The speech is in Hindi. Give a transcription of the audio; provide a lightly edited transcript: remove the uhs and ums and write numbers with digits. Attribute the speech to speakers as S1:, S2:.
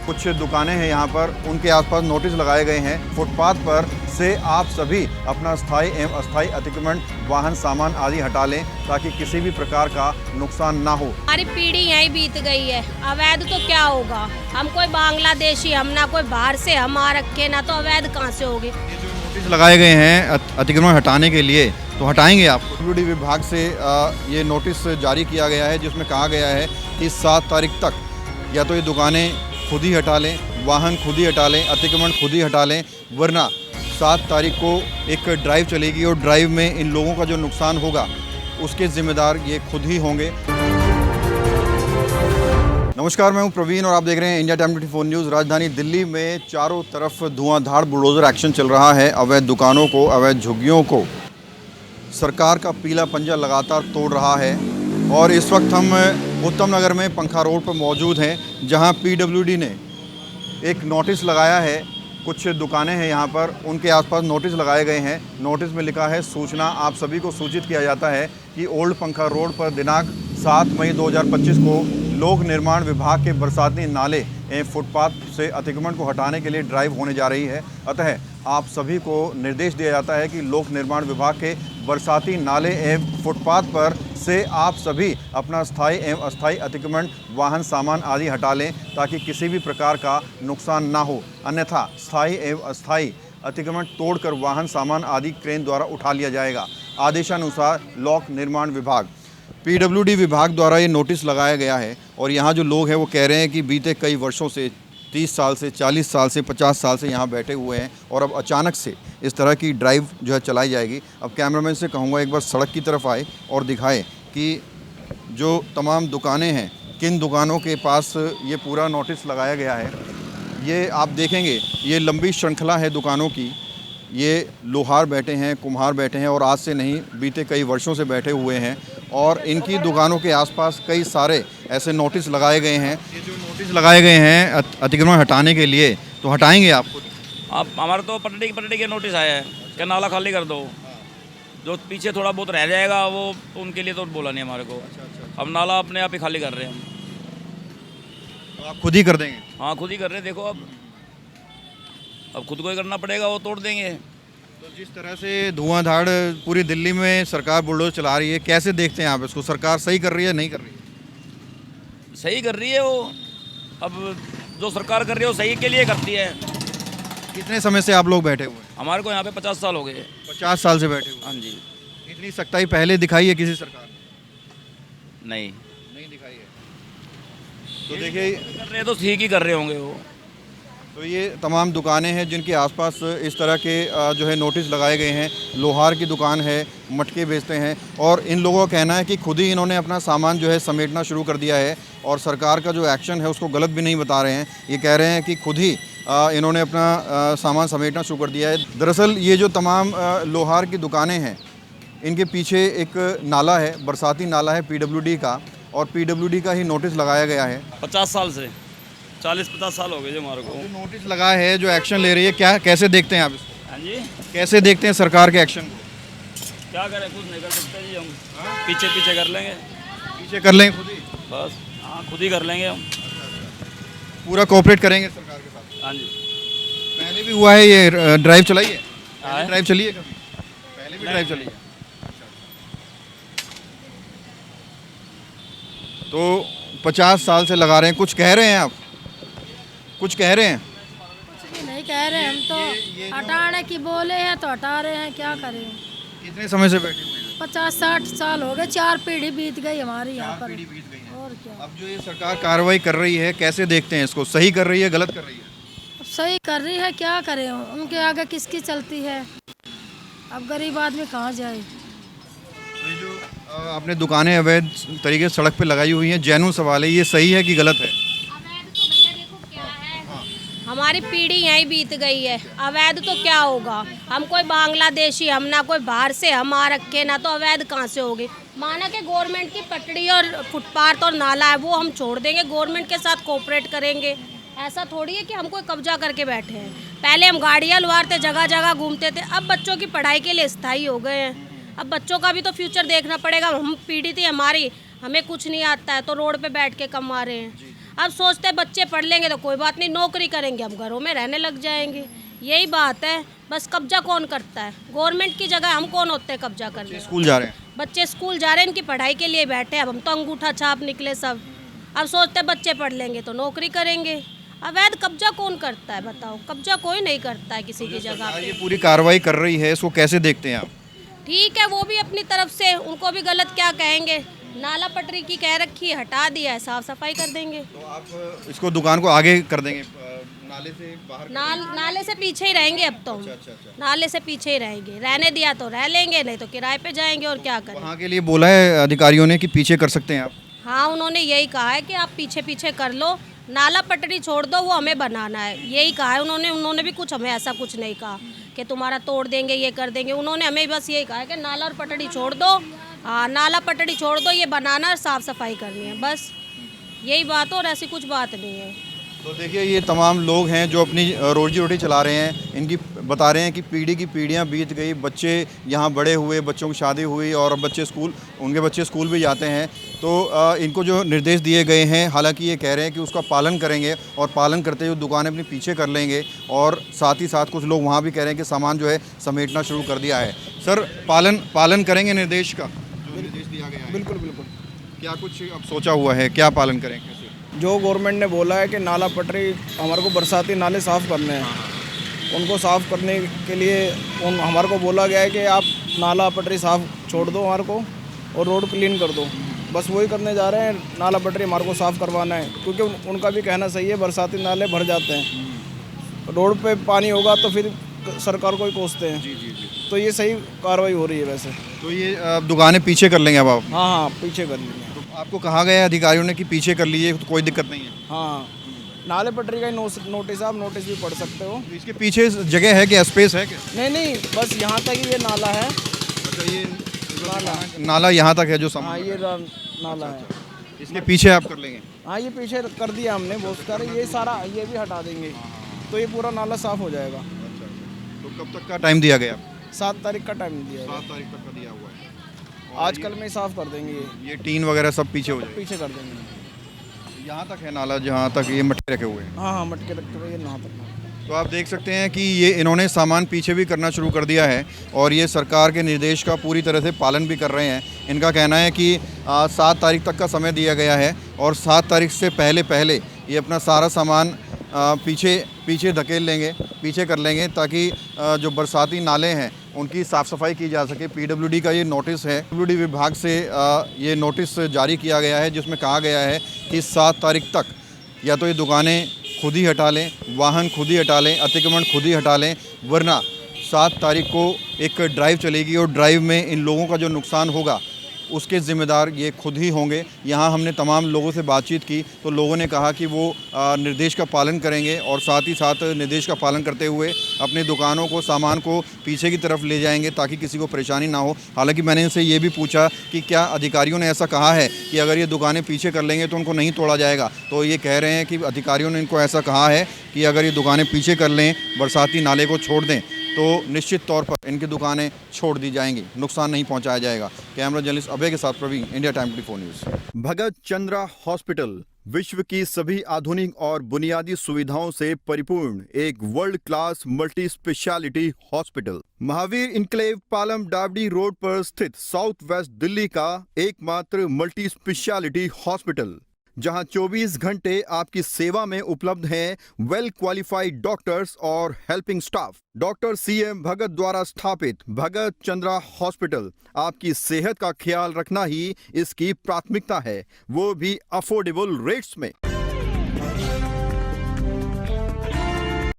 S1: कुछ दुकानें हैं यहाँ पर, उनके आसपास नोटिस लगाए गए हैं। फुटपाथ पर से आप सभी अपना स्थायी एवं अस्थायी अतिक्रमण, वाहन, सामान आदि हटा लें ताकि किसी भी प्रकार का नुकसान ना हो।
S2: हमारी पीढ़ी यहीं बीत गई है, अवैध तो क्या होगा। हम कोई बांग्लादेशी, हम ना कोई बाहर से हम आ रखे, ना तो अवैध कहाँ से होगी।
S1: ये जो नोटिस लगाए गए हैं अतिक्रमण हटाने के लिए, तो हटाएंगे आप? पीडब्ल्यूडी विभाग से ये नोटिस जारी किया गया है जिसमें कहा गया है कि 7 तारीख तक या तो ये दुकानें खुद ही हटा लें, वाहन खुद ही हटा लें, अतिक्रमण खुद ही हटा लें, वरना 7 तारीख को एक ड्राइव चलेगी और ड्राइव में इन लोगों का जो नुकसान होगा उसके जिम्मेदार ये खुद ही होंगे। नमस्कार, मैं हूं प्रवीण और आप देख रहे हैं इंडिया टाइम 24 न्यूज़। राजधानी दिल्ली में चारों तरफ धुआंधार बुलडोज़र एक्शन चल रहा है। अवैध दुकानों को, अवैध झुग्गियों को सरकार का पीला पंजा लगातार तोड़ रहा है। और इस वक्त हम उत्तम नगर में पंखा रोड पर मौजूद हैं, जहां पीडब्ल्यूडी ने एक नोटिस लगाया है। कुछ दुकानें हैं यहाँ पर, उनके आसपास नोटिस लगाए गए हैं। नोटिस में लिखा है, सूचना आप सभी को सूचित किया जाता है कि ओल्ड पंखा रोड पर दिनांक 7 मई 2025 को लोक निर्माण विभाग के बरसाती नाले एवं फुटपाथ से अतिक्रमण को हटाने के लिए ड्राइव होने जा रही है। अतः आप सभी को निर्देश दिया जाता है कि लोक निर्माण विभाग के बरसाती नाले एवं फुटपाथ पर से आप सभी अपना स्थायी एवं अस्थायी अतिक्रमण, वाहन, सामान आदि हटा लें ताकि किसी भी प्रकार का नुकसान ना हो। अन्यथा स्थायी एवं अस्थायी अतिक्रमण तोड़कर वाहन, सामान आदि क्रेन द्वारा उठा लिया जाएगा। आदेशानुसार लोक निर्माण विभाग, पीडब्ल्यूडी विभाग द्वारा ये नोटिस लगाया गया है। और यहाँ जो लोग हैं वो कह रहे हैं कि बीते कई वर्षों से, 30 साल से, 40 साल से, 50 साल से यहाँ बैठे हुए हैं और अब अचानक से इस तरह की ड्राइव जो है चलाई जाएगी। अब कैमरामैन से कहूँगा एक बार सड़क की तरफ आए और दिखाए कि जो तमाम दुकानें हैं, किन दुकानों के पास ये पूरा नोटिस लगाया गया है। ये आप देखेंगे, ये लंबी श्रृंखला है दुकानों की। ये लोहार बैठे हैं, कुम्हार बैठे हैं और आज से नहीं, बीते कई वर्षों से बैठे हुए हैं। और इनकी दुकानों के आसपास कई सारे ऐसे नोटिस लगाए गए हैं। ये जो नोटिस लगाए गए हैं अतिक्रमण हटाने के लिए, तो हटाएंगे आप खुद?
S3: आप हमारे तो पटड़ी के नोटिस आया है कि नाला खाली कर दो। जो पीछे थोड़ा बहुत रह जाएगा वो उनके लिए तो बोला नहीं हमारे को। अब नाला अपने आप ही खाली कर रहे हैं हम।
S1: तो आप खुद ही कर देंगे?
S3: हाँ, खुद ही कर रहे हैं। देखो अब खुद को ही करना पड़ेगा, वो तोड़ देंगे।
S1: तो जिस तरह से धुआंधार पूरी दिल्ली में सरकार बुलडोज़र चला रही है, कैसे देखते हैं आप इसको? सरकार सही कर रही है, नहीं कर रही है?
S3: सही कर रही है वो। अब जो सरकार कर रही है वो सही के लिए करती है।
S1: कितने समय से आप लोग बैठे हुए हैं?
S3: हमारे को यहाँ पे 50 साल हो गए।
S1: 50 साल से बैठे हुए?
S3: हाँ जी।
S1: इतनी सख्ताई पहले दिखाई है किसी सरकार ने?
S3: नहीं
S1: दिखाई है। तो देखिए,
S3: कर रहे हैं तो ठीक ही कर रहे होंगे वो।
S1: तो ये तमाम दुकानें हैं जिनके आसपास इस तरह के जो है नोटिस लगाए गए हैं। लोहार की दुकान है, मटके बेचते हैं और इन लोगों का कहना है कि खुद ही इन्होंने अपना सामान जो है समेटना शुरू कर दिया है और सरकार का जो एक्शन है उसको गलत भी नहीं बता रहे हैं। ये कह रहे हैं कि खुद ही इन्होंने अपना सामान समेटना शुरू कर दिया है। दरअसल ये जो तमाम लोहार की दुकानें हैं, इनके पीछे एक नाला है, बरसाती नाला है पीडब्ल्यूडी का, और पीडब्ल्यूडी का ही नोटिस लगाया गया है।
S3: 50 साल से 40-50 साल हो गए जो हमारे को।
S1: जो नोटिस लगा है, जो एक्शन ले रही है, क्या कैसे देखते हैं आप इसको?
S3: हाँ जी।
S1: कैसे देखते हैं सरकार के एक्शन को?
S3: क्या करें, कुछ नहीं कर सकते जी हम। पीछे कर लेंगे।
S1: पीछे कर लेंगे खुद ही?
S3: बस हाँ, खुद ही कर लेंगे हम।
S1: पूरा कोऑपरेट करेंगे सरकार के साथ?
S3: हाँ जी।
S1: पहले भी हुआ है ये ड्राइव चलाई है?
S3: हाँ।
S1: ड्राइव चली है कभी? पहले भी ड्राइव चली है? तो 50 साल से लगा रहे हैं। कुछ कह रहे हैं आप? कुछ कह रहे हैं?
S4: कुछ भी नहीं कह रहे, हम तो हटाने की बोले हैं तो हटा रहे हैं, क्या करें।
S1: कितने समय से बैठे हुए हैं?
S4: 50-60 साल हो गए, 4 पीढ़ी बीत गई हमारी यहाँ पर।
S1: पीढ़ी बीत गई है।
S4: और क्या,
S1: अब जो ये सरकार कार्रवाई कर रही है, कैसे देखते हैं इसको? सही कर रही है, गलत कर रही है?
S4: अब सही कर रही है, क्या करें, उनके आगे किसकी चलती है। अब गरीब आदमी कहाँ जाए।
S1: तो ये जो आपने दुकानें अवैध तरीके से सड़क पे लगाई हुई हैं, जैनू सवाल है, ये सही है कि गलत है?
S2: अवैध तो भैया देखो क्या है, हमारी पीढ़ी यहीं बीत गई है, अवैध तो क्या होगा। हम कोई बांग्लादेशी, हम ना कोई बाहर से हम आ रखे, ना तो अवैध कहाँ से होगी। माना कि गवर्नमेंट की पटड़ी और फुटपाथ और नाला है वो हम छोड़ देंगे, गवर्नमेंट के साथ कोऑपरेट करेंगे। ऐसा थोड़ी है कि हम कोई कब्जा करके बैठे हैं। पहले हम गाड़ियाँ लुहारते, जगह जगह घूमते थे, अब बच्चों की पढ़ाई के लिए स्थायी हो गए हैं। अब बच्चों का भी तो फ्यूचर देखना पड़ेगा। हम पीढ़ी थी हमारी, हमें कुछ नहीं आता है तो रोड पे बैठ के कमा रहे हैं। अब सोचते हैं बच्चे पढ़ लेंगे तो कोई बात नहीं, नौकरी करेंगे हम घरों में रहने लग जाएंगे। यही बात है, बस कब्जा कौन करता है? गवर्नमेंट की जगह हम कौन होते हैं कब्जा करने?
S1: स्कूल जा रहे हैं।
S2: बच्चे स्कूल जा रहे हैं, इनकी पढ़ाई के लिए बैठे हैं। अब हम तो अंगूठा छाप निकले सब। अब सोचते हैं बच्चे पढ़ लेंगे तो नौकरी करेंगे। अवैध कब्जा कौन करता है बताओ? कब्जा कोई नहीं करता है किसी की जगह पे।
S1: ये पूरी कार्रवाई कर रही है, इसको कैसे देखते हैं आप?
S2: ठीक है, वो भी अपनी तरफ से, उनको भी गलत क्या कहेंगे? नाला पटरी की कह रखी है, हटा दिया है, साफ सफाई कर देंगे।
S1: तो आप इसको दुकान को आगे कर देंगे, नाले से बाहर?
S2: नाले से पीछे ही रहेंगे अब तो हम। नाले से पीछे ही रहेंगे, रहने दिया तो रह लेंगे, नहीं तो किराए पे जाएंगे और क्या करें।
S1: वहाँ के लिए बोला है अधिकारियों ने कि पीछे कर सकते हैं आप?
S2: हाँ, उन्होंने यही कहा है कि आप पीछे पीछे कर लो, नाला पटरी छोड़ दो, वो हमें बनाना है, यही कहा है उन्होंने भी कुछ हमें ऐसा कुछ नहीं कहा कि तुम्हारा तोड़ देंगे, ये कर देंगे। उन्होंने हमें बस यही कहा है कि नाला और पटड़ी छोड़ दो। हाँ, नाला पटड़ी छोड़ दो, ये बनाना और साफ़ सफाई करनी है, बस यही बात हो, और ऐसी कुछ बात नहीं है।
S1: तो देखिए, ये तमाम लोग हैं जो अपनी रोजी रोटी चला रहे हैं। इनकी बता रहे हैं कि पीढ़ी की पीढ़ियां बीत गई, बच्चे यहाँ बड़े हुए, बच्चों की शादी हुई और अब उनके बच्चे स्कूल भी जाते हैं। तो इनको जो निर्देश दिए गए हैं, हालांकि ये कह रहे हैं कि उसका पालन करेंगे और पालन करते हुए दुकानें अपनी पीछे कर लेंगे। और साथ ही साथ कुछ लोग वहाँ भी कह रहे हैं कि सामान जो है समेटना शुरू कर दिया है। सर, पालन करेंगे निर्देश का जो निर्देश दिया गया है?
S5: बिल्कुल बिल्कुल।
S1: क्या कुछ अब सोचा हुआ है, क्या पालन करेंगे?
S5: जो गवर्नमेंट ने बोला है कि नाला पटरी हमारे को बरसाती नाले साफ़ करने हैं, उनको साफ़ करने के लिए हमारे को बोला गया है कि आप नाला पटरी साफ़ छोड़ दो हमारे को और रोड क्लीन कर दो। बस वही करने जा रहे हैं, नाला पटरी हमारे को साफ़ करवाना है, क्योंकि उनका भी कहना सही है, बरसाती नाले भर जाते हैं, रोड पे पानी होगा तो फिर सरकार को ही कोसते हैं। तो ये सही कार्रवाई हो रही है वैसे।
S1: तो ये दुकानें पीछे कर लेंगे अब आप?
S5: हाँ, पीछे कर लेंगे।
S1: आपको कहा गया है अधिकारियों ने कि पीछे कर लीजिए, तो कोई दिक्कत नहीं है?
S5: हाँ, नाले पटरी का ही नोटिस, आप नोटिस भी पढ़ सकते हो।
S1: इसके पीछे जगह है क्या, स्पेस है क्या?
S5: नहीं, बस यहाँ तक ही ये नाला है।
S1: अच्छा, ये नाला यहाँ तक है जो
S5: हाँ, ये नाला है।
S1: इसके पीछे आप कर लेंगे?
S5: हाँ, ये पीछे कर दिया हमने बहुत सारे, ये सारा ये भी हटा देंगे तो ये पूरा नाला साफ़ हो जाएगा।
S1: तो कब तक का टाइम दिया गया?
S5: 7 तारीख का टाइम दिया है।
S1: 7 तारीख तक का दिया हुआ है।
S5: आजकल में साफ़ कर देंगे
S1: ये टीन वगैरह सब पीछे हो जाएगा?
S5: पीछे कर देंगे।
S1: यहाँ तक है नाला जहाँ तक ये मटके रखे हुए हैं?
S5: हाँ, मटके रखे हुए यहाँ तक।
S1: तो आप देख सकते हैं कि ये इन्होंने सामान पीछे भी करना शुरू कर दिया है और ये सरकार के निर्देश का पूरी तरह से पालन भी कर रहे हैं। इनका कहना है कि 7 तारीख तक का समय दिया गया है और 7 तारीख से पहले ये अपना सारा सामान पीछे धकेल लेंगे, पीछे कर लेंगे, ताकि जो बरसाती नाले हैं उनकी साफ़ सफाई की जा सके। पीडब्ल्यूडी का ये नोटिस है, पीडब्ल्यूडी विभाग से ये नोटिस जारी किया गया है, जिसमें कहा गया है कि 7 तारीख तक या तो ये दुकानें खुद ही हटा लें, वाहन खुद ही हटा लें, अतिक्रमण खुद ही हटा लें, वरना 7 तारीख को एक ड्राइव चलेगी और ड्राइव में इन लोगों का जो नुकसान होगा उसके ज़िम्मेदार ये खुद ही होंगे। यहाँ हमने तमाम लोगों से बातचीत की तो लोगों ने कहा कि वो निर्देश का पालन करेंगे और साथ ही साथ निर्देश का पालन करते हुए अपनी दुकानों को, सामान को पीछे की तरफ ले जाएंगे ताकि किसी को परेशानी ना हो। हालांकि मैंने इनसे ये भी पूछा कि क्या अधिकारियों ने ऐसा कहा है कि अगर ये दुकानें पीछे कर लेंगे तो उनको नहीं तोड़ा जाएगा, तो ये कह रहे हैं कि अधिकारियों ने इनको ऐसा कहा है कि अगर ये दुकानें पीछे कर लें, बरसाती नाले को छोड़ दें, तो निश्चित तौर पर इनकी दुकानें छोड़ दी जाएंगी, नुकसान नहीं पहुंचाया जाएगा। कैमरा जर्नलिस्ट अभय के साथ प्रवीण, इंडिया टाइम 24 न्यूज़। भगत चंद्रा हॉस्पिटल विश्व की सभी आधुनिक और बुनियादी सुविधाओं से परिपूर्ण एक world class multi speciality hospital, Mahavir enclave, Palam डावडी रोड पर स्थित साउथ वेस्ट दिल्ली का एकमात्र मल्टी स्पेशलिटी हॉस्पिटल, जहां 24 घंटे आपकी सेवा में उपलब्ध हैं वेल क्वालिफाइड डॉक्टर्स और हेल्पिंग स्टाफ। डॉक्टर CM भगत द्वारा स्थापित भगत चंद्रा हॉस्पिटल आपकी सेहत का ख्याल रखना ही इसकी प्राथमिकता है, वो भी अफोर्डेबल रेट्स में।